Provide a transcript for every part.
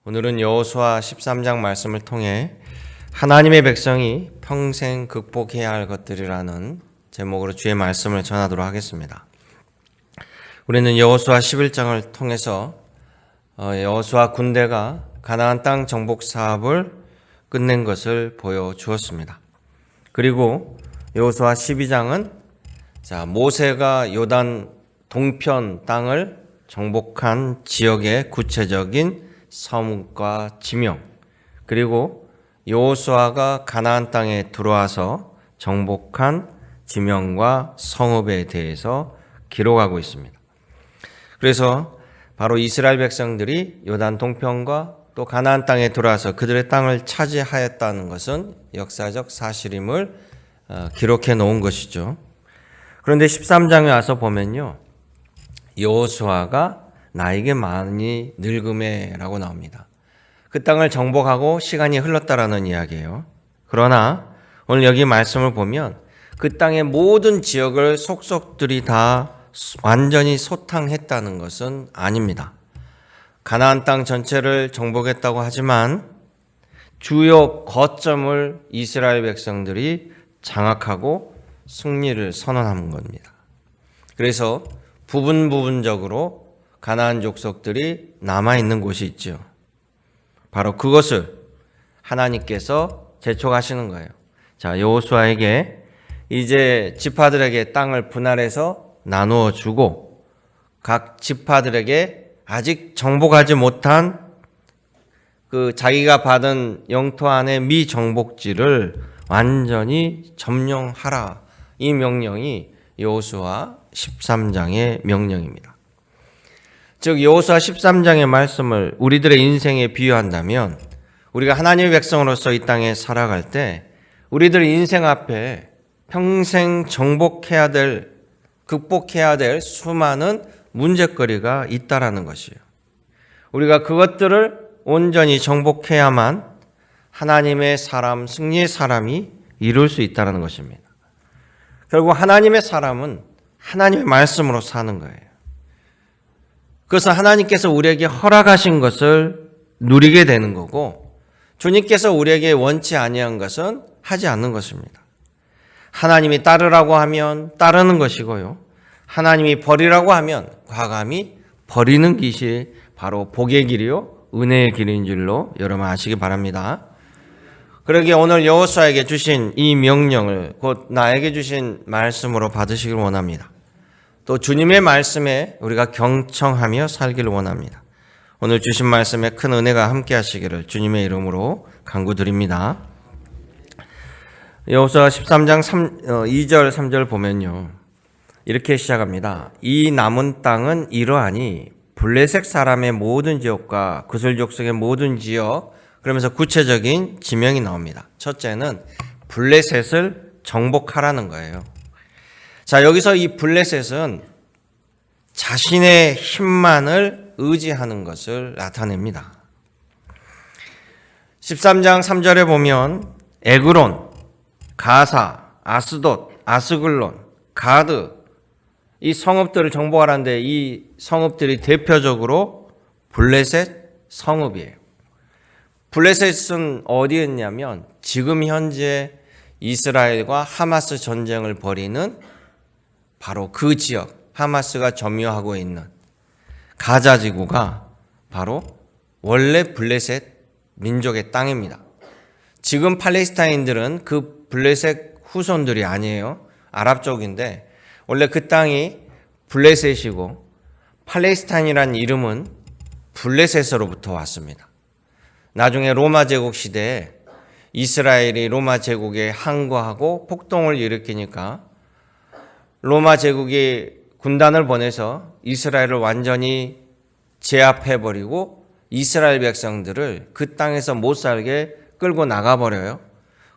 오늘은 여호수아 13장 말씀을 통해 하나님의 백성이 평생 극복해야 할 것들이라는 제목으로 주의 말씀을 전하도록 하겠습니다. 우리는 여호수아 11장을 통해서 여호수아 군대가 가나안 땅 정복 사업을 끝낸 것을 보여주었습니다. 그리고 여호수아 12장은 모세가 요단 동편 땅을 정복한 지역의 구체적인 성과 지명, 그리고 여호수아가 가나안 땅에 들어와서 정복한 지명과 성읍에 대해서 기록하고 있습니다. 그래서 바로 이스라엘 백성들이 요단 동편과 또 가나안 땅에 들어와서 그들의 땅을 차지하였다는 것은 역사적 사실임을 기록해 놓은 것이죠. 그런데 13장에 와서 보면요, 여호수아가 나에게 많이 늙음에라고 나옵니다. 그 땅을 정복하고 시간이 흘렀다라는 이야기예요. 그러나 오늘 여기 말씀을 보면 그 땅의 모든 지역을 속속들이 다 완전히 소탕했다는 것은 아닙니다. 가나안 땅 전체를 정복했다고 하지만 주요 거점을 이스라엘 백성들이 장악하고 승리를 선언한 겁니다. 그래서 부분적으로 가나안 족속들이 남아있는 곳이 있죠. 바로 그것을 하나님께서 재촉하시는 거예요. 여호수아에게 이제 지파들에게 땅을 분할해서 나누어 주고 각 지파들에게 아직 정복하지 못한 그 자기가 받은 영토 안의 미정복지를 완전히 점령하라. 이 명령이 여호수아 13장의 명령입니다. 즉 여호수아 13장의 말씀을 우리들의 인생에 비유한다면 우리가 하나님의 백성으로서 이 땅에 살아갈 때 우리들의 인생 앞에 평생 정복해야 될, 극복해야 될 수많은 문제거리가 있다라는 것이에요. 우리가 그것들을 온전히 정복해야만 하나님의 사람, 승리의 사람이 이룰 수 있다는 것입니다. 결국 하나님의 사람은 하나님의 말씀으로 사는 거예요. 그것은 하나님께서 우리에게 허락하신 것을 누리게 되는 거고, 주님께서 우리에게 원치 아니한 것은 하지 않는 것입니다. 하나님이 따르라고 하면 따르는 것이고요, 하나님이 버리라고 하면 과감히 버리는 것이 바로 복의 길이요 은혜의 길인 줄로 여러분 아시기 바랍니다. 그러기에 오늘 여호수아에게 주신 이 명령을 곧 나에게 주신 말씀으로 받으시길 원합니다. 또 주님의 말씀에 우리가 경청하며 살기를 원합니다. 오늘 주신 말씀에 큰 은혜가 함께 하시기를 주님의 이름으로 간구드립니다. 여호수아 13장 2절 3절 보면요, 이렇게 시작합니다. 이 남은 땅은 이러하니 블레셋 사람의 모든 지역과 구슬 족속의 모든 지역, 그러면서 구체적인 지명이 나옵니다. 첫째는 블레셋을 정복하라는 거예요. 여기서 이 블레셋은 자신의 힘만을 의지하는 것을 나타냅니다. 13장 3절에 보면 에그론, 가사, 아스돗, 아스글론, 가드, 이 성읍들을 정복하라는데 이 성읍들이 대표적으로 블레셋 성읍이에요. 블레셋은 어디에 있냐면 지금 현재 이스라엘과 하마스 전쟁을 벌이는 바로 그 지역, 하마스가 점유하고 있는 가자 지구가 바로 원래 블레셋 민족의 땅입니다. 지금 팔레스타인들은 그 블레셋 후손들이 아니에요. 아랍 쪽인데 원래 그 땅이 블레셋이고, 팔레스타인이라는 이름은 블레셋으로부터 왔습니다. 나중에 로마 제국 시대에 이스라엘이 로마 제국에 항거하고 폭동을 일으키니까 로마 제국이 군단을 보내서 이스라엘을 완전히 제압해버리고 이스라엘 백성들을 그 땅에서 못 살게 끌고 나가버려요.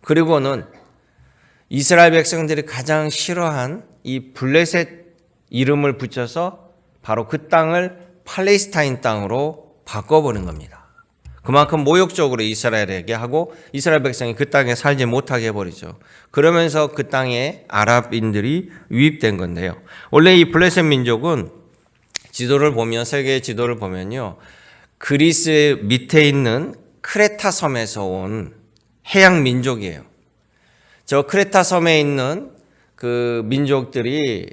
그리고는 이스라엘 백성들이 가장 싫어한 이 블레셋 이름을 붙여서 바로 그 땅을 팔레스타인 땅으로 바꿔버린 겁니다. 그만큼 모욕적으로 이스라엘에게 하고 이스라엘 백성이 그 땅에 살지 못하게 해버리죠. 그러면서 그 땅에 아랍인들이 유입된 건데요. 원래 이 블레셋 민족은 지도를 보면, 세계의 지도를 보면요, 그리스 밑에 있는 크레타 섬에서 온 해양 민족이에요. 저 크레타 섬에 있는 그 민족들이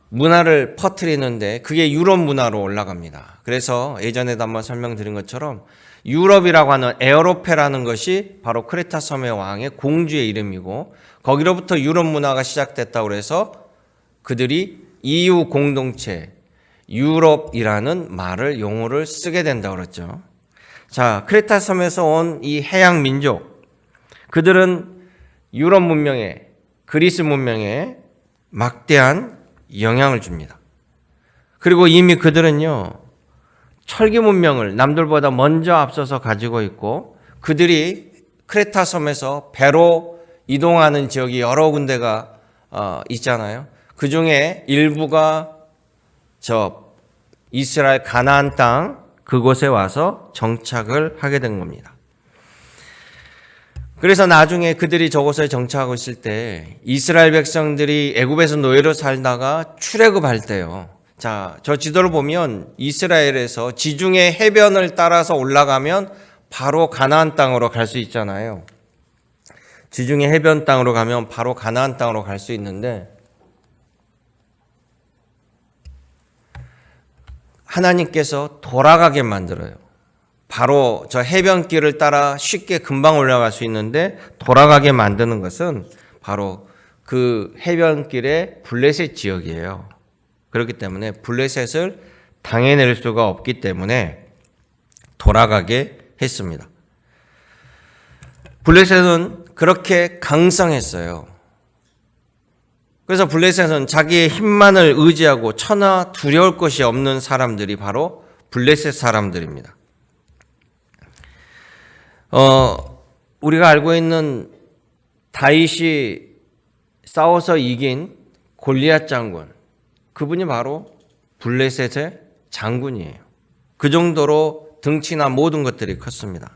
문화를 퍼뜨리는데 그게 유럽 문화로 올라갑니다. 그래서 예전에도 한번 설명드린 것처럼 유럽이라고 하는 에어로페라는 것이 바로 크레타 섬의 왕의 공주의 이름이고 거기로부터 유럽 문화가 시작됐다고 해서 그들이 EU 공동체, 유럽이라는 말을 용어를 쓰게 된다고 그랬죠. 자, 크레타 섬에서 온 이 해양 민족, 그들은 유럽 문명에, 그리스 문명에 막대한 영향을 줍니다. 그리고 이미 그들은요, 철기 문명을 남들보다 먼저 앞서서 가지고 있고 그들이 크레타 섬에서 배로 이동하는 지역이 여러 군데가 있잖아요. 그 중에 일부가 저 이스라엘 가나안 땅 그곳에 와서 정착을 하게 된 겁니다. 그래서 나중에 그들이 저곳에 정착하고 있을 때 이스라엘 백성들이 애굽에서 노예로 살다가 출애굽할 때요. 자, 저 지도를 보면 이스라엘에서 지중해 해변을 따라서 올라가면 바로 가나안 땅으로 갈 수 있잖아요. 지중해 해변 땅으로 가면 바로 가나안 땅으로 갈 수 있는데 하나님께서 돌아가게 만들어요. 바로 저 해변길을 따라 쉽게 금방 올라갈 수 있는데 돌아가게 만드는 것은 바로 그 해변길의 블레셋 지역이에요. 그렇기 때문에 블레셋을 당해낼 수가 없기 때문에 돌아가게 했습니다. 블레셋은 그렇게 강성했어요. 그래서 블레셋은 자기의 힘만을 의지하고 천하 두려울 것이 없는 사람들이 바로 블레셋 사람들입니다. 우리가 알고 있는 다윗이 싸워서 이긴 골리앗 장군, 그분이 바로 블레셋의 장군이에요. 그 정도로 등치나 모든 것들이 컸습니다.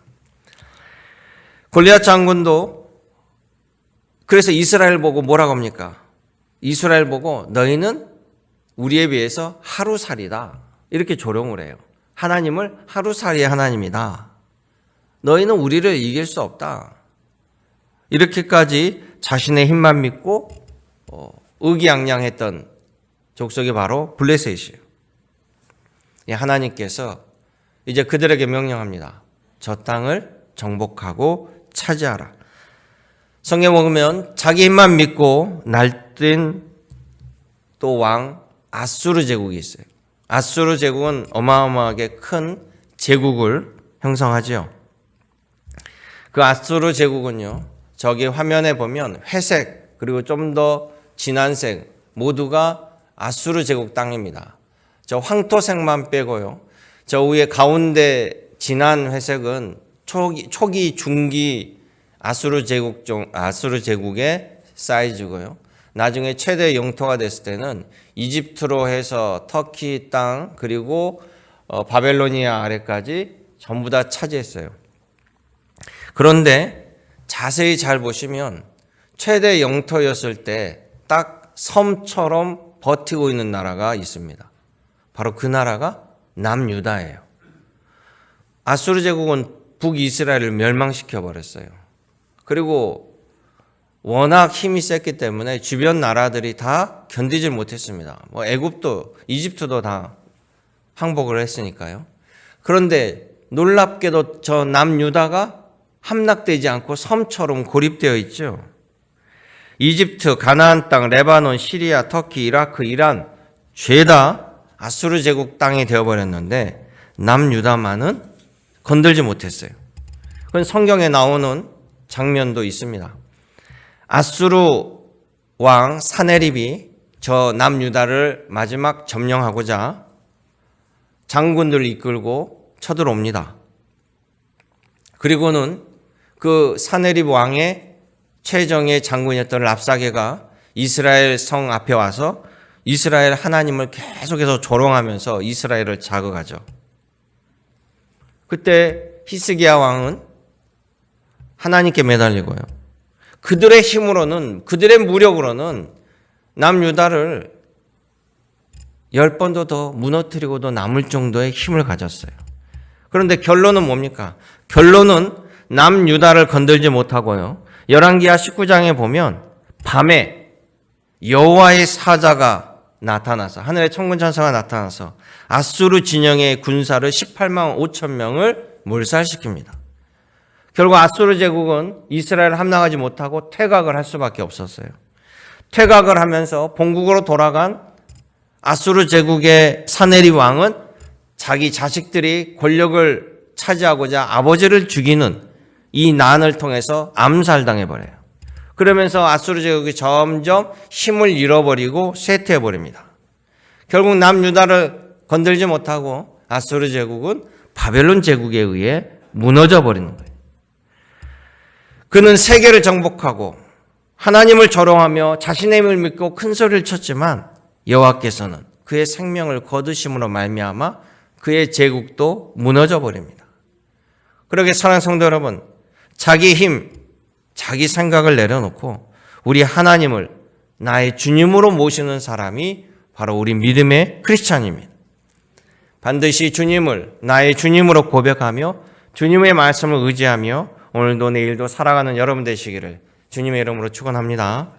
골리앗 장군도 그래서 이스라엘 보고 뭐라고 합니까? 이스라엘 보고 너희는 우리에 비해서 하루살이다. 이렇게 조롱을 해요. 하나님을 하루살이의 하나님이다. 너희는 우리를 이길 수 없다. 이렇게까지 자신의 힘만 믿고 의기양양했던 족속이 바로 블레셋이에요. 하나님께서 이제 그들에게 명령합니다. 저 땅을 정복하고 차지하라. 성경 보면 자기 힘만 믿고 날뛴 또 왕 아수르 제국이 있어요. 아수르 제국은 어마어마하게 큰 제국을 형성하죠. 그 아수르 제국은요, 저기 화면에 보면 회색 그리고 좀 더 진한 색 모두가 아수르 제국 땅입니다. 저 황토색만 빼고요. 저 위에 가운데 진한 회색은 초기 중기 아수르 제국의 사이즈고요. 나중에 최대 영토가 됐을 때는 이집트로 해서 터키 땅 그리고 바벨로니아 아래까지 전부 다 차지했어요. 그런데 자세히 잘 보시면 최대 영토였을 때 딱 섬처럼 버티고 있는 나라가 있습니다. 바로 그 나라가 남유다예요. 아수르 제국은 북이스라엘을 멸망시켜 버렸어요. 그리고 워낙 힘이 셌기 때문에 주변 나라들이 다 견디질 못했습니다. 애굽도 이집트도 다 항복을 했으니까요. 그런데 놀랍게도 저 남유다가 함락되지 않고 섬처럼 고립되어 있죠. 이집트, 가나안 땅, 레바논, 시리아, 터키, 이라크, 이란 죄다 아수르 제국 땅이 되어버렸는데 남유다만은 건들지 못했어요. 그건 성경에 나오는 장면도 있습니다. 아수르 왕 사네립이 저 남유다를 마지막 점령하고자 장군들을 이끌고 쳐들어옵니다. 그리고는 그 사네립 왕의 최정의 장군이었던 랍사게가 이스라엘 성 앞에 와서 이스라엘 하나님을 계속해서 조롱하면서 이스라엘을 자극하죠. 그때 히스기야 왕은 하나님께 매달리고요. 그들의 힘으로는, 그들의 무력으로는 남유다를 10번도 더 무너뜨리고도 남을 정도의 힘을 가졌어요. 그런데 결론은 뭡니까? 결론은 남유다를 건들지 못하고요. 열왕기하 19장에 보면 밤에 여호와의 사자가 나타나서, 하늘의 천군 천사가 나타나서 아수르 진영의 군사를 18만 5천 명을 몰살시킵니다. 결국 아수르 제국은 이스라엘을 함락하지 못하고 퇴각을 할 수밖에 없었어요. 퇴각을 하면서 본국으로 돌아간 아수르 제국의 사네립 왕은 자기 자식들이 권력을 차지하고자 아버지를 죽이는 이 난을 통해서 암살당해버려요. 그러면서 아수르 제국이 점점 힘을 잃어버리고 쇠퇴해버립니다. 결국 남유다를 건들지 못하고 아수르 제국은 바벨론 제국에 의해 무너져 버리는 거예요. 그는 세계를 정복하고 하나님을 조롱하며 자신의 힘을 믿고 큰 소리를 쳤지만 여호와께서는 그의 생명을 거두심으로 말미암아 그의 제국도 무너져 버립니다. 그러게 사랑하는 성도 여러분, 자기 힘, 자기 생각을 내려놓고 우리 하나님을 나의 주님으로 모시는 사람이 바로 우리 믿음의 크리스찬입니다. 반드시 주님을 나의 주님으로 고백하며 주님의 말씀을 의지하며 오늘도 내일도 살아가는 여러분 되시기를 주님의 이름으로 축원합니다.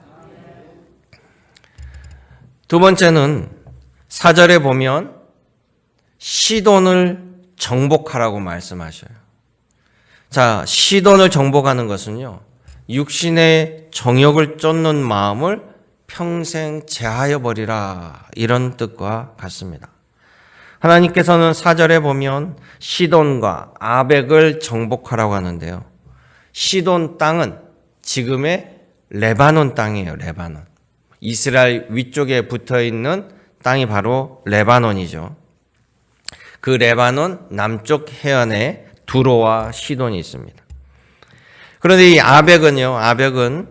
두 번째는 4절에 보면 시돈을 정복하라고 말씀하셔요. 자, 시돈을 정복하는 것은요, 육신의 정욕을 쫓는 마음을 평생 제하여 버리라, 이런 뜻과 같습니다. 하나님께서는 4절에 보면 시돈과 아벡을 정복하라고 하는데요. 시돈 땅은 지금의 레바논 땅이에요. 레바논. 이스라엘 위쪽에 붙어있는 땅이 바로 레바논이죠. 그 레바논 남쪽 해안에 두로와 시돈이 있습니다. 그런데 이 아벡은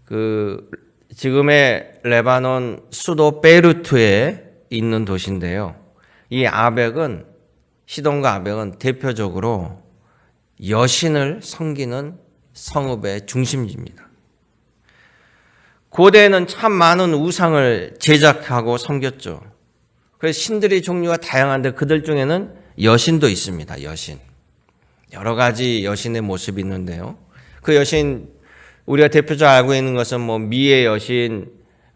그 지금의 레바논 수도 베이루트에 있는 도시인데요. 이 시돈과 아벡은 대표적으로 여신을 섬기는 성읍의 중심지입니다. 고대에는 참 많은 우상을 제작하고 섬겼죠. 그래서 신들의 종류가 다양한데 그들 중에는 여신도 있습니다. 여신. 여러 가지 여신의 모습이 있는데요. 그 여신, 우리가 대표적으로 알고 있는 것은 미의 여신,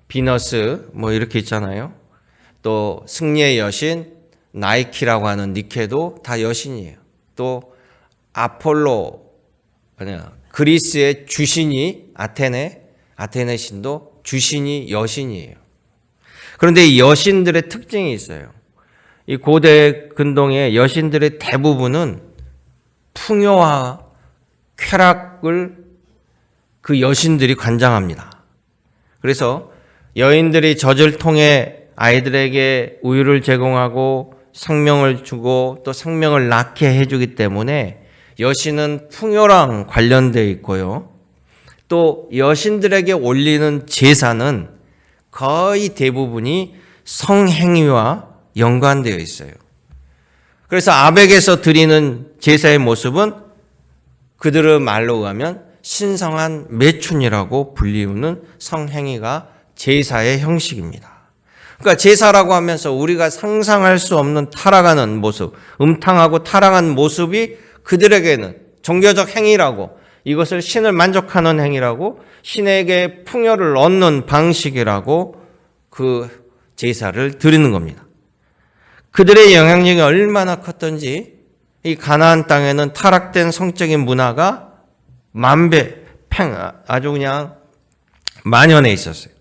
비너스, 이렇게 있잖아요. 또 승리의 여신, 나이키라고 하는 니케도 다 여신이에요. 또 아폴로, 그리스의 주신이 아테네 신도 주신이 여신이에요. 그런데 이 여신들의 특징이 있어요. 이 고대 근동의 여신들의 대부분은 풍요와 쾌락을 그 여신들이 관장합니다. 그래서 여인들이 젖을 통해 아이들에게 우유를 제공하고 생명을 주고 또 생명을 낳게 해주기 때문에 여신은 풍요랑 관련되어 있고요. 또 여신들에게 올리는 제사는 거의 대부분이 성행위와 연관되어 있어요. 그래서 아벡에서 드리는 제사의 모습은 그들의 말로 의하면 신성한 매춘이라고 불리우는 성행위가 제사의 형식입니다. 그러니까 제사라고 하면서 우리가 상상할 수 없는 타락하는 모습, 음탕하고 타락한 모습이 그들에게는 종교적 행위라고, 이것을 신을 만족하는 행위라고, 신에게 풍요를 얻는 방식이라고 그 제사를 드리는 겁니다. 그들의 영향력이 얼마나 컸던지 이 가나안 땅에는 타락된 성적인 문화가 아주 그냥 만연해 있었어요.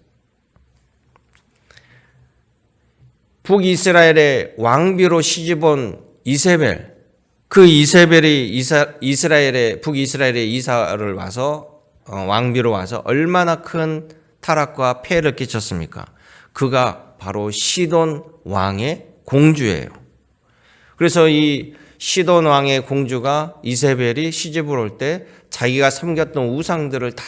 북이스라엘의 왕비로 시집온 이세벨, 그 이세벨이 북이스라엘에 이사를 와서 왕비로 와서 얼마나 큰 타락과 폐해를 끼쳤습니까? 그가 바로 시돈 왕의 공주예요. 그래서 이 시돈 왕의 공주가 이세벨이 시집을 올 때 자기가 섬겼던 우상들을 다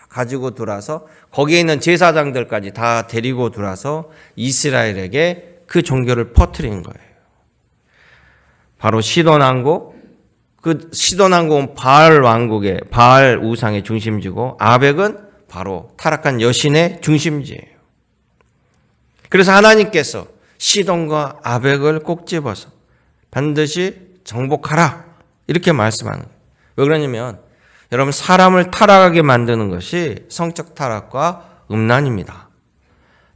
가지고 들어와서 거기에 있는 제사장들까지 다 데리고 들어와서 이스라엘에게 그 종교를 퍼뜨린 거예요. 바로 시돈 왕국, 그 시돈 왕국은 바알 우상의 중심지고 아벡은 바로 타락한 여신의 중심지예요. 그래서 하나님께서 시돈과 아벡을 꼭 집어서 반드시 정복하라. 이렇게 말씀하는 거예요. 왜 그러냐면 여러분 사람을 타락하게 만드는 것이 성적 타락과 음란입니다.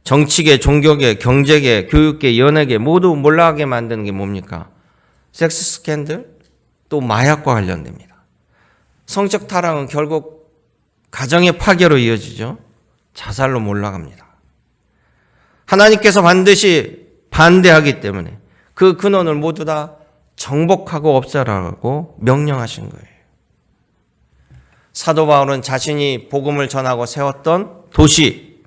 정치계, 종교계, 경제계, 교육계, 연예계 모두 몰락하게 만드는 게 뭡니까? 섹스 스캔들, 또 마약과 관련됩니다. 성적 타락은 결국 가정의 파괴로 이어지죠. 자살로 몰락합니다. 하나님께서 반드시 반대하기 때문에 그 근원을 모두 다 정복하고 없애라고 명령하신 거예요. 사도 바울은 자신이 복음을 전하고 세웠던 도시,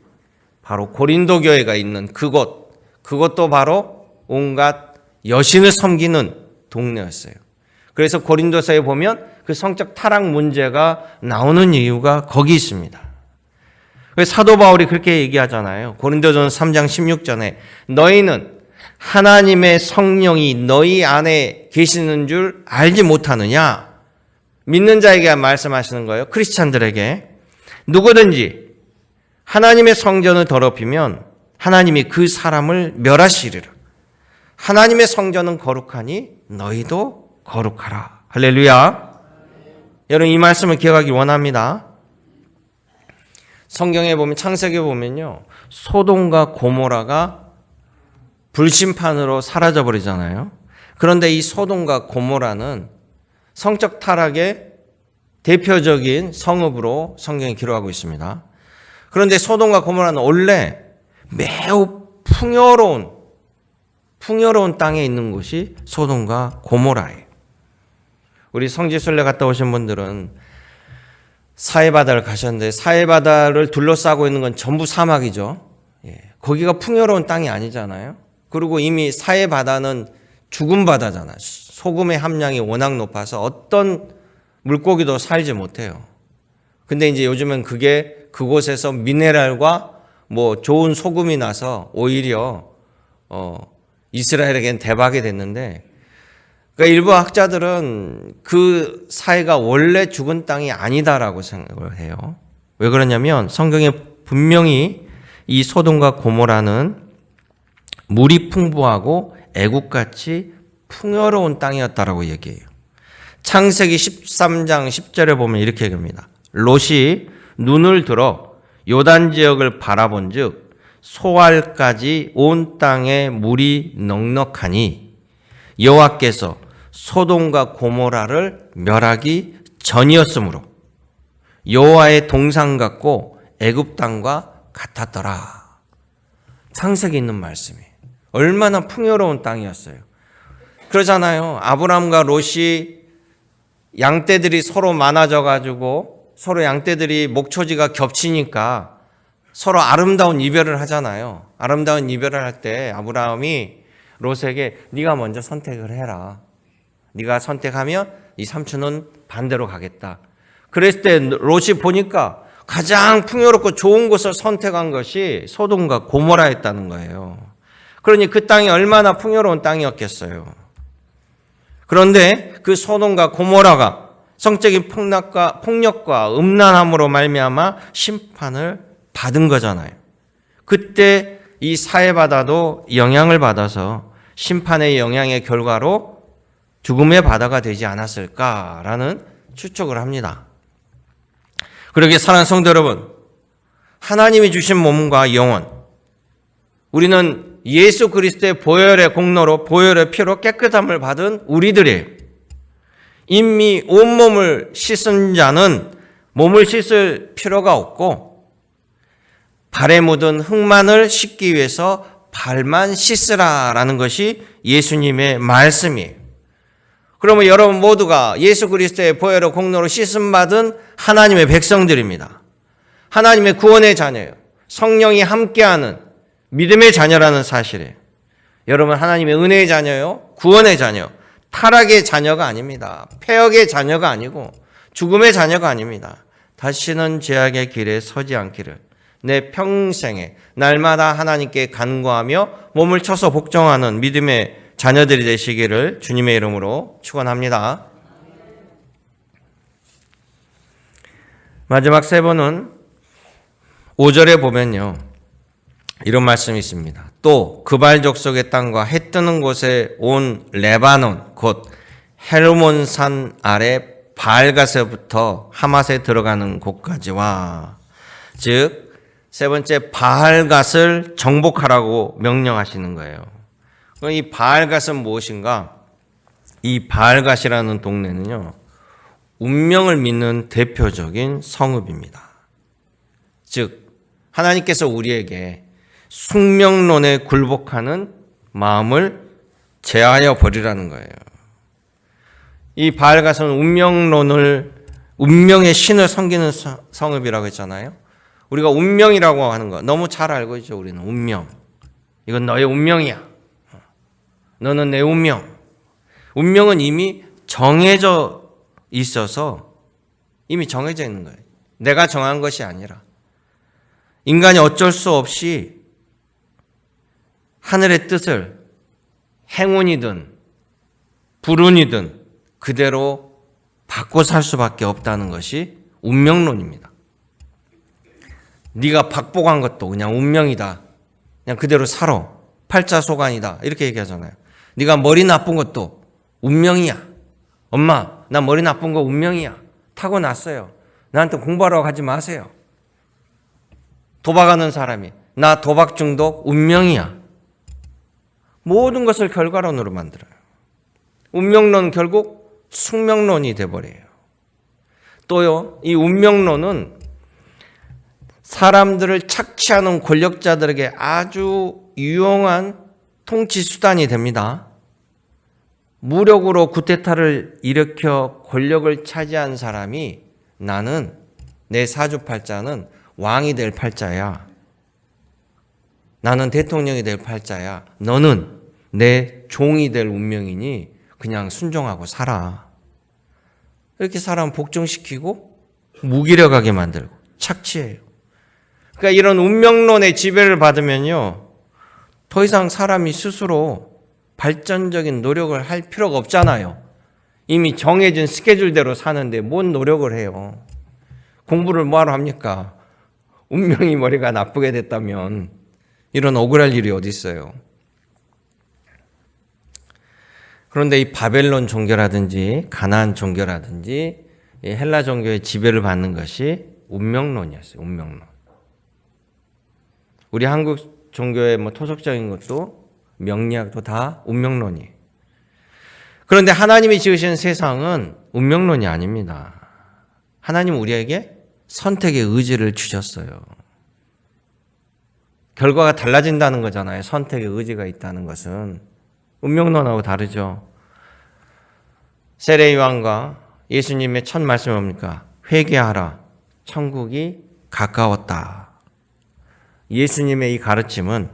바로 고린도 교회가 있는 그것도 바로 온갖 여신을 섬기는 동네였어요. 그래서 고린도서에 보면 그 성적 타락 문제가 나오는 이유가 거기 있습니다. 사도 바울이 그렇게 얘기하잖아요. 고린도전서 3장 16절에 너희는 하나님의 성령이 너희 안에 계시는 줄 알지 못하느냐? 믿는 자에게 말씀하시는 거예요. 크리스찬들에게. 누구든지 하나님의 성전을 더럽히면 하나님이 그 사람을 멸하시리라. 하나님의 성전은 거룩하니 너희도 거룩하라. 할렐루야. 여러분 이 말씀을 기억하기 원합니다. 성경에 보면 창세기에 보면요. 소돔과 고모라가 불심판으로 사라져 버리잖아요. 그런데 이 소돔과 고모라는 성적 타락의 대표적인 성읍으로 성경이 기록하고 있습니다. 그런데 소돔과 고모라는 원래 매우 풍요로운 땅에 있는 곳이 소돔과 고모라예요. 우리 성지순례 갔다 오신 분들은 사해바다를 가셨는데 사해바다를 둘러싸고 있는 건 전부 사막이죠. 거기가 풍요로운 땅이 아니잖아요. 그리고 이미 사해바다는 죽은 바다잖아요. 소금의 함량이 워낙 높아서 어떤 물고기도 살지 못해요. 근데 이제 요즘은 그곳에서 미네랄과 뭐 좋은 소금이 나서 오히려 이스라엘에겐 대박이 됐는데, 그러니까 일부 학자들은 그 사해가 원래 죽은 땅이 아니다라고 생각을 해요. 왜 그러냐면 성경에 분명히 이 소돔과 고모라는 물이 풍부하고 애국같이 풍요로운 땅이었다라고 얘기해요. 창세기 13장 10절에 보면 이렇게 얘기합니다. 롯이 눈을 들어 요단 지역을 바라본즉 소알까지 온 땅에 물이 넉넉하니 여호와께서 소돔과 고모라를 멸하기 전이었으므로 여호와의 동상 같고 애굽 땅과 같았더라. 창세기 있는 말씀이에요. 얼마나 풍요로운 땅이었어요. 그러잖아요. 아브라함과 롯이 양떼들이 서로 많아져 가지고 서로 양떼들이 목초지가 겹치니까 서로 아름다운 이별을 하잖아요. 아름다운 이별을 할 때 아브라함이 롯에게 네가 먼저 선택을 해라. 네가 선택하면 이 삼촌은 반대로 가겠다. 그랬을 때 롯이 보니까 가장 풍요롭고 좋은 곳을 선택한 것이 소돔과 고모라였다는 거예요. 그러니 그 땅이 얼마나 풍요로운 땅이었겠어요. 그런데 그 소돔과 고모라가 성적인 폭력과 음란함으로 말미암아 심판을 받은 거잖아요. 그때 이 사해바다도 영향을 받아서 심판의 영향의 결과로 죽음의 바다가 되지 않았을까라는 추측을 합니다. 그러기에 사랑하는 성도 여러분, 하나님이 주신 몸과 영혼, 우리는 예수 그리스도의 보혈의 공로로 보혈의 피로 깨끗함을 받은 우리들이에요. 이미 온몸을 씻은 자는 몸을 씻을 필요가 없고 발에 묻은 흙만을 씻기 위해서 발만 씻으라라는 것이 예수님의 말씀이에요. 그러면 여러분 모두가 예수 그리스도의 보혈의 공로로 씻음받은 하나님의 백성들입니다. 하나님의 구원의 자녀예요. 성령이 함께하는 믿음의 자녀라는 사실이에요. 여러분 하나님의 은혜의 자녀요, 구원의 자녀, 타락의 자녀가 아닙니다. 폐역의 자녀가 아니고 죽음의 자녀가 아닙니다. 다시는 죄악의 길에 서지 않기를 내 평생에 날마다 하나님께 간구하며 몸을 쳐서 복종하는 믿음의 자녀들이 되시기를 주님의 이름으로 축원합니다. 마지막 세 번은 5절에 보면요, 이런 말씀이 있습니다. 또 그발 족속의 땅과 해 뜨는 곳에 온 레바논 곧 헬몬산 아래 바알갓에부터 하맛에 들어가는 곳까지와, 즉 세 번째 바알갓을 정복하라고 명령하시는 거예요. 이 바알갓은 무엇인가? 이 바알갓이라는 동네는요, 운명을 믿는 대표적인 성읍입니다. 즉 하나님께서 우리에게 숙명론에 굴복하는 마음을 제하여 버리라는 거예요. 이 바알갓은 운명의 신을 섬기는 성읍이라고 했잖아요. 우리가 운명이라고 하는 거 너무 잘 알고 있죠. 우리는 운명. 이건 너의 운명이야. 너는 내 운명. 운명은 이미 정해져 있어서 이미 정해져 있는 거예요. 내가 정한 것이 아니라 인간이 어쩔 수 없이 하늘의 뜻을 행운이든 불운이든 그대로 바꿔 살 수밖에 없다는 것이 운명론입니다. 네가 박복한 것도 그냥 운명이다. 그냥 그대로 살아. 팔자소관이다. 이렇게 얘기하잖아요. 네가 머리 나쁜 것도 운명이야. 엄마, 나 머리 나쁜 거 운명이야. 타고났어요. 나한테 공부하라고 하지 마세요. 도박하는 사람이 나 도박 중독 운명이야. 모든 것을 결과론으로 만들어요. 운명론 결국 숙명론이 돼버려요. 또요, 이 운명론은 사람들을 착취하는 권력자들에게 아주 유용한 통치 수단이 됩니다. 무력으로 쿠데타를 일으켜 권력을 차지한 사람이 나는 내 사주팔자는 왕이 될 팔자야. 나는 대통령이 될 팔자야. 너는 내 종이 될 운명이니 그냥 순종하고 살아. 이렇게 사람 복종시키고 무기력하게 만들고 착취해요. 그러니까 이런 운명론의 지배를 받으면요, 더 이상 사람이 스스로 발전적인 노력을 할 필요가 없잖아요. 이미 정해진 스케줄대로 사는데 뭔 노력을 해요. 공부를 뭐하러 합니까? 운명이 머리가 나쁘게 됐다면 이런 억울할 일이 어디 있어요. 그런데 이 바벨론 종교라든지 가나안 종교라든지 헬라 종교의 지배를 받는 것이 운명론이었어요. 운명론. 우리 한국 종교의 토속적인 것도 명리학도 다 운명론이에요. 그런데 하나님이 지으신 세상은 운명론이 아닙니다. 하나님은 우리에게 선택의 의지를 주셨어요. 결과가 달라진다는 거잖아요. 선택의 의지가 있다는 것은. 운명론하고 다르죠. 세례 요한과 예수님의 첫 말씀이 뭡니까? 회개하라. 천국이 가까웠다. 예수님의 이 가르침은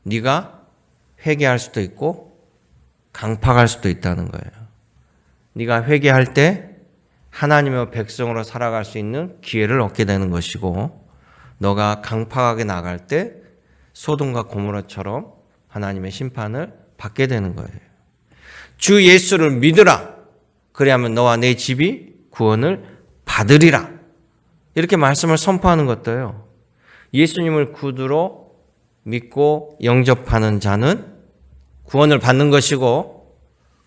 네가 회개할 수도 있고 강팍할 수도 있다는 거예요. 네가 회개할 때 하나님의 백성으로 살아갈 수 있는 기회를 얻게 되는 것이고, 너가 강팍하게 나갈 때 소돔과 고모라처럼 하나님의 심판을 받게 되는 거예요. 주 예수를 믿으라. 그래야만 너와 내 집이 구원을 받으리라. 이렇게 말씀을 선포하는 것도요, 예수님을 구주로 믿고 영접하는 자는 구원을 받는 것이고,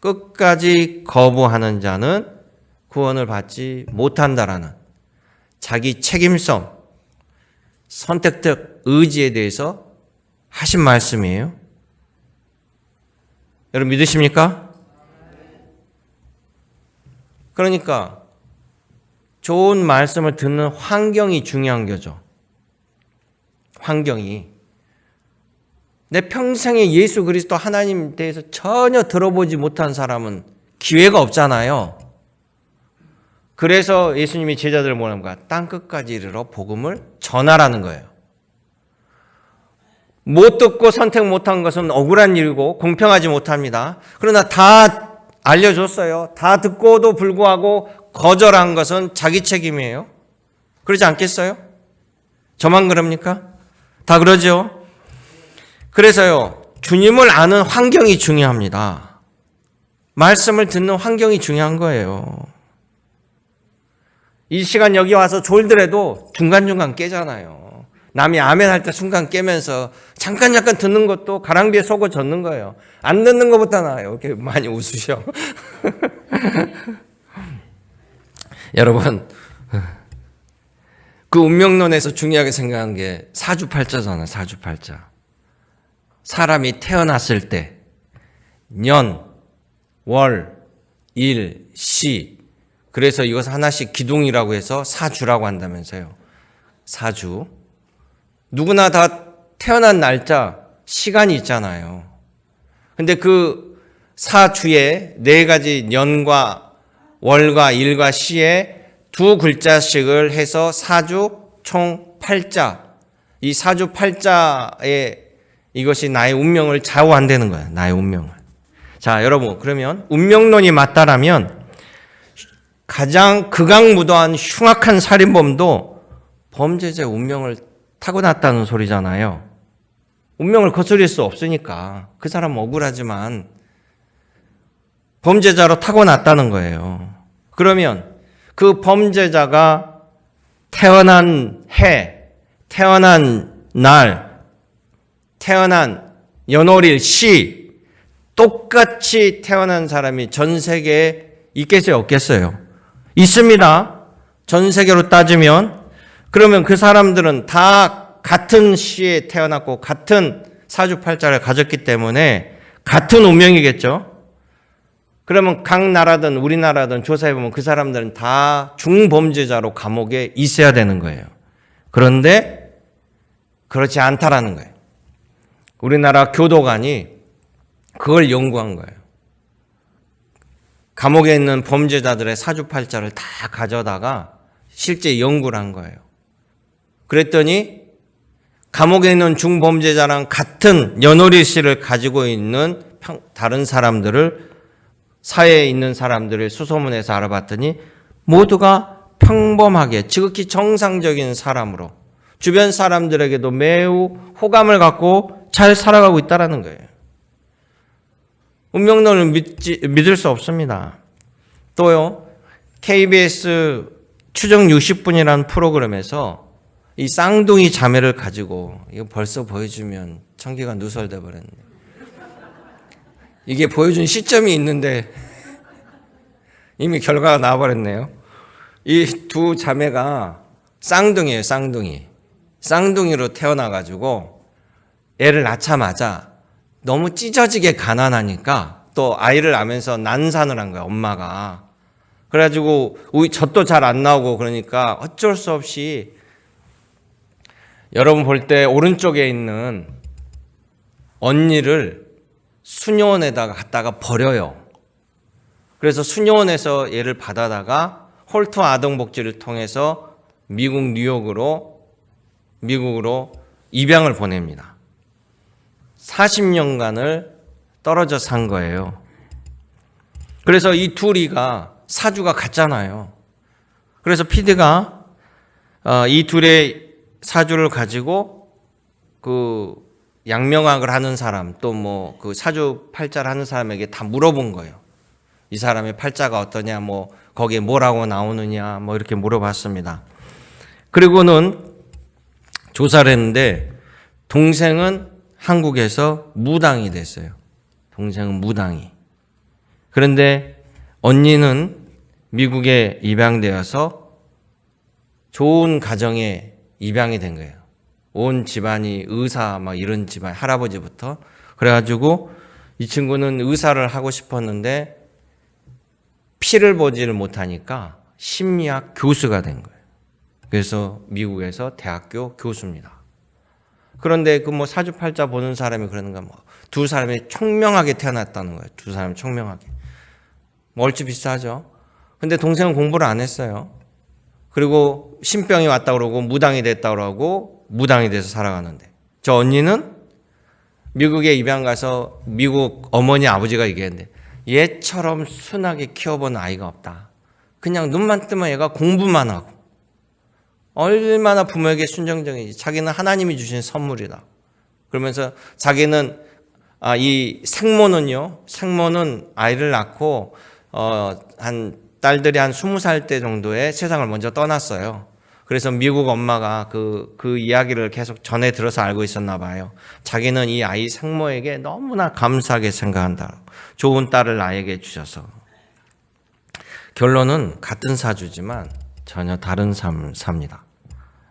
끝까지 거부하는 자는 구원을 받지 못한다라는 자기 책임성, 선택적 의지에 대해서 하신 말씀이에요. 여러분 믿으십니까? 그러니까 좋은 말씀을 듣는 환경이 중요한 거죠. 환경이. 내 평생에 예수 그리스도 하나님 대해서 전혀 들어보지 못한 사람은 기회가 없잖아요. 그래서 예수님이 제자들을 뭐랍니까? 땅끝까지 이르러 복음을 전하라는 거예요. 못 듣고 선택 못한 것은 억울한 일이고 공평하지 못합니다. 그러나 다 알려줬어요. 다 듣고도 불구하고 거절한 것은 자기 책임이에요. 그러지 않겠어요? 저만 그럽니까? 다 그러죠? 그래서요, 주님을 아는 환경이 중요합니다. 말씀을 듣는 환경이 중요한 거예요. 이 시간 여기 와서 졸더라도 중간중간 깨잖아요. 남이 아멘 할 때 순간 깨면서 잠깐 듣는 것도 가랑비에 속어 젖는 거예요. 안 듣는 것보다 나아요. 이렇게 많이 웃으셔. 여러분, 그 운명론에서 중요하게 생각한 게 사주팔자잖아요. 사주팔자. 사람이 태어났을 때 년, 월, 일, 시, 그래서 이것을 하나씩 기둥이라고 해서 사주라고 한다면서요. 사주. 누구나 다 태어난 날짜, 시간이 있잖아요. 근데 그 사주에 네 가지 년과 월과 일과 시에 두 글자씩을 해서 사주 총 8자. 이 사주 8자에 이것이 나의 운명을 좌우한다는 거예요. 나의 운명을. 자, 여러분, 그러면 운명론이 맞다라면 가장 극악무도한 흉악한 살인범도 범죄자의 운명을 타고났다는 소리잖아요. 운명을 거스릴 수 없으니까 그 사람은 억울하지만 범죄자로 타고났다는 거예요. 그러면 그 범죄자가 태어난 해, 태어난 날, 태어난 연월일 시 똑같이 태어난 사람이 전 세계에 있겠어요, 없겠어요? 있습니다. 전 세계로 따지면. 그러면 그 사람들은 다 같은 시에 태어났고 같은 사주팔자를 가졌기 때문에 같은 운명이겠죠. 그러면 각 나라든 우리나라든 조사해보면 그 사람들은 다 중범죄자로 감옥에 있어야 되는 거예요. 그런데 그렇지 않다라는 거예요. 우리나라 교도관이 그걸 연구한 거예요. 감옥에 있는 범죄자들의 사주팔자를 다 가져다가 실제 연구를 한 거예요. 그랬더니 감옥에 있는 중범죄자랑 같은 연월일시를 가지고 있는 다른 사람들을, 사회에 있는 사람들을 수소문해서 알아봤더니 모두가 평범하게 지극히 정상적인 사람으로 주변 사람들에게도 매우 호감을 갖고 잘 살아가고 있다는 거예요. 운명론을 믿을 수 없습니다. 또요, KBS 추정 60분이라는 프로그램에서 이 쌍둥이 자매를 가지고, 이거 벌써 보여주면 청기가 누설돼 버렸네. 이게 보여준 시점이 있는데 이미 결과가 나와버렸네요. 이 두 자매가 쌍둥이에요, 쌍둥이. 쌍둥이로 태어나가지고 애를 낳자마자 너무 찢어지게 가난하니까 또 아이를 낳으면서 난산을 한 거야, 엄마가. 그래가지고 젖도 잘 안 나오고 그러니까 어쩔 수 없이, 여러분 볼 때 오른쪽에 있는 언니를 수녀원에다가 갖다가 버려요. 그래서 수녀원에서 얘를 받아다가 홀트 아동복지를 통해서 미국 뉴욕으로, 미국으로 입양을 보냅니다. 40년간을 떨어져 산 거예요. 그래서 이 둘이가 사주가 같잖아요. 그래서 PD가 이 둘의 사주를 가지고 그 양명학을 하는 사람, 또 뭐 그 사주 팔자를 하는 사람에게 다 물어본 거예요. 이 사람의 팔자가 어떠냐, 뭐 거기에 뭐라고 나오느냐, 뭐 이렇게 물어봤습니다. 그리고는 조사를 했는데 동생은 한국에서 무당이 됐어요. 동생은 무당이. 그런데 언니는 미국에 입양되어서 좋은 가정에 입양이 된 거예요. 온 집안이 의사, 막 이런 집안, 할아버지부터. 그래가지고 이 친구는 의사를 하고 싶었는데 피를 보지를 못하니까 심리학 교수가 된 거예요. 그래서 미국에서 대학교 교수입니다. 그런데 그 뭐 사주팔자 보는 사람이 그러는가, 뭐 두 사람이 총명하게 태어났다는 거예요. 두 사람이 총명하게. 뭐 얼추 비슷하죠. 근데 동생은 공부를 안 했어요. 그리고 신병이 왔다 그러고 무당이 됐다 그러고 무당이 돼서 살아가는데, 저 언니는 미국에 입양 가서 미국 어머니 아버지가 얘기했는데 얘처럼 순하게 키워본 아이가 없다. 그냥 눈만 뜨면 얘가 공부만 하고, 얼마나 부모에게 순정적인지, 자기는 하나님이 주신 선물이다. 그러면서 자기는 이 생모는 아이를 낳고 한 딸들이 한 20살 때 정도에 세상을 먼저 떠났어요. 그래서 미국 엄마가 그 이야기를 계속 전해 들어서 알고 있었나 봐요. 자기는 이 아이 생모에게 너무나 감사하게 생각한다. 좋은 딸을 나에게 주셔서. 결론은 같은 사주지만 전혀 다른 삶을 삽니다.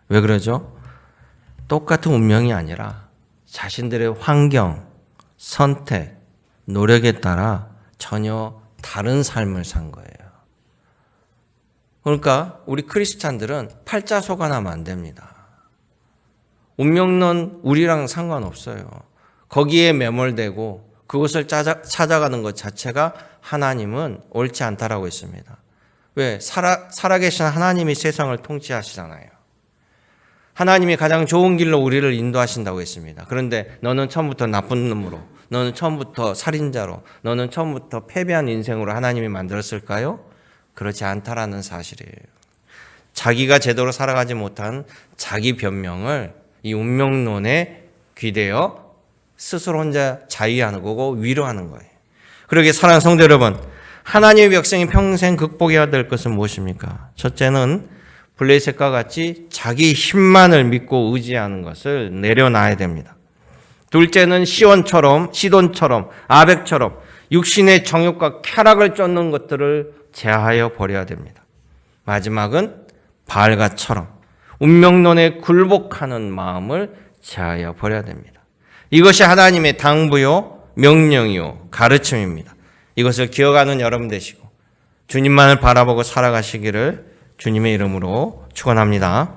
왜 그러죠? 똑같은 운명이 아니라 자신들의 환경, 선택, 노력에 따라 전혀 다른 삶을 산 거예요. 그러니까 우리 크리스찬들은 팔자 속아나면 안 됩니다. 운명론 우리랑 상관없어요. 거기에 매몰되고 그것을 찾아가는 것 자체가 하나님은 옳지 않다라고 했습니다. 왜? 살아계신 하나님이 세상을 통치하시잖아요. 하나님이 가장 좋은 길로 우리를 인도하신다고 했습니다. 그런데 너는 처음부터 나쁜 놈으로, 너는 처음부터 살인자로, 너는 처음부터 패배한 인생으로 하나님이 만들었을까요? 그렇지 않다라는 사실이에요. 자기가 제대로 살아가지 못한 자기 변명을 이 운명론에 귀대어 스스로 혼자 자위하는 거고 위로하는 거예요. 그러기에 사랑하는 성도 여러분, 하나님의 백성이 평생 극복해야 될 것은 무엇입니까? 첫째는 블레셋과 같이 자기 힘만을 믿고 의지하는 것을 내려놔야 됩니다. 둘째는 시돈처럼 아벡처럼 육신의 정욕과 쾌락을 쫓는 것들을 제하여 버려야 됩니다. 마지막은 바알가처럼 운명론에 굴복하는 마음을 제하여 버려야 됩니다. 이것이 하나님의 당부요, 명령이요, 가르침입니다. 이것을 기억하는 여러분 되시고 주님만을 바라보고 살아가시기를 주님의 이름으로 축원합니다.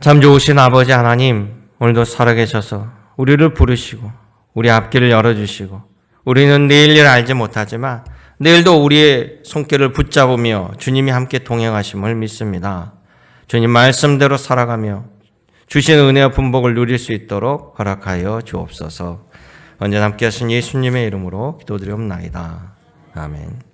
참 좋으신 아버지 하나님, 오늘도 살아계셔서 우리를 부르시고 우리 앞길을 열어주시고 우리는 내일 일 알지 못하지만 내일도 우리의 손길을 붙잡으며 주님이 함께 동행하심을 믿습니다. 주님 말씀대로 살아가며 주신 은혜와 분복을 누릴 수 있도록 허락하여 주옵소서. 언제나 함께 하신 예수님의 이름으로 기도드리옵나이다. 아멘.